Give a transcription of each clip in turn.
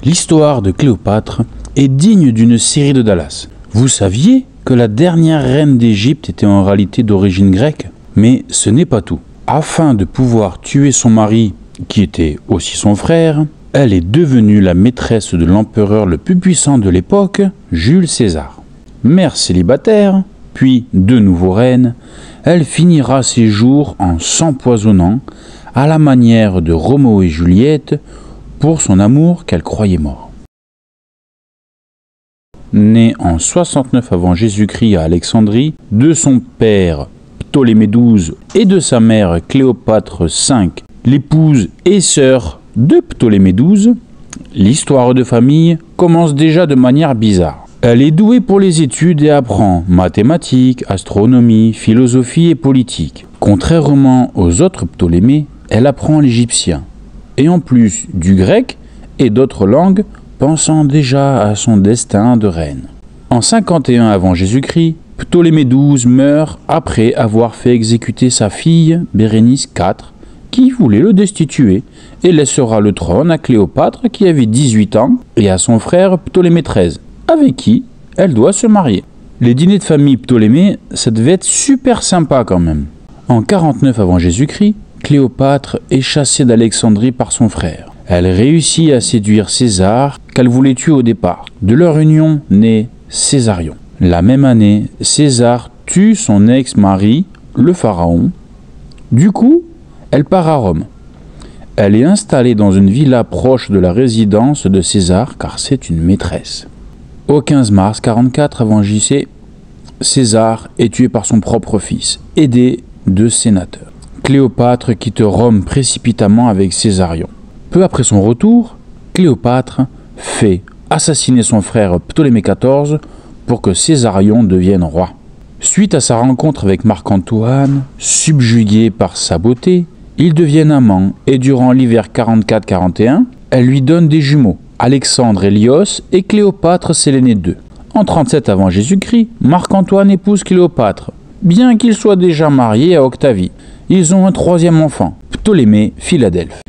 L'histoire de Cléopâtre est digne d'une série de Dallas. Vous saviez que la dernière reine d'Égypte était en réalité d'origine grecque? Mais ce n'est pas tout. Afin de pouvoir tuer son mari, qui était aussi son frère, elle est devenue la maîtresse de l'empereur le plus puissant de l'époque, Jules César. Mère célibataire, puis de nouveau reine, elle finira ses jours en s'empoisonnant à la manière de Roméo et Juliette pour son amour qu'elle croyait mort. Née en 69 avant Jésus-Christ à Alexandrie, de son père Ptolémée XII et de sa mère Cléopâtre V, l'épouse et sœur de Ptolémée XII, l'histoire de famille commence déjà de manière bizarre. Elle est douée pour les études et apprend mathématiques, astronomie, philosophie et politique. Contrairement aux autres Ptolémées, elle apprend l'égyptien, et en plus du grec et d'autres langues, pensant déjà à son destin de reine. En 51 avant Jésus-Christ, Ptolémée XII meurt après avoir fait exécuter sa fille Bérénice IV, qui voulait le destituer, et laissera le trône à Cléopâtre qui avait 18 ans et à son frère Ptolémée XIII, avec qui elle doit se marier. Les dîners de famille Ptolémée, ça devait être super sympa quand même. En 49 avant Jésus-Christ, Cléopâtre est chassée d'Alexandrie par son frère. Elle réussit à séduire César, qu'elle voulait tuer au départ. De leur union naît Césarion. La même année, César tue son ex-mari, le pharaon. Du coup, elle part à Rome. Elle est installée dans une villa proche de la résidence de César, car c'est une maîtresse. Au 15 mars 44 avant JC, César est tué par son propre fils, aidé de sénateurs. Cléopâtre quitte Rome précipitamment avec Césarion. Peu après son retour, Cléopâtre fait assassiner son frère Ptolémée XIV pour que Césarion devienne roi. Suite à sa rencontre avec Marc-Antoine, subjugué par sa beauté, ils deviennent amants et durant l'hiver 44-41, elle lui donne des jumeaux, Alexandre Hélios et Cléopâtre Sélénée II. En 37 avant Jésus-Christ, Marc-Antoine épouse Cléopâtre, bien qu'il soit déjà marié à Octavie. Ils ont un troisième enfant, Ptolémée Philadelphe.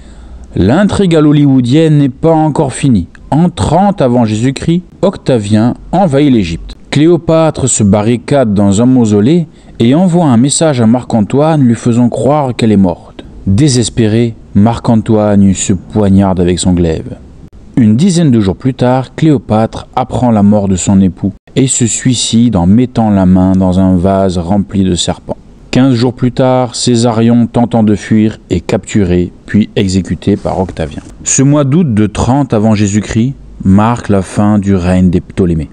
L'intrigue hollywoodienne n'est pas encore finie. En 30 avant Jésus-Christ, Octavien envahit l'Égypte. Cléopâtre se barricade dans un mausolée et envoie un message à Marc-Antoine lui faisant croire qu'elle est morte. Désespéré, Marc-Antoine se poignarde avec son glaive. Une dizaine de jours plus tard, Cléopâtre apprend la mort de son époux et se suicide en mettant la main dans un vase rempli de serpents. 15 jours plus tard, Césarion, tentant de fuir, est capturé puis exécuté par Octavien. Ce mois d'août de 30 avant Jésus-Christ marque la fin du règne des Ptolémées.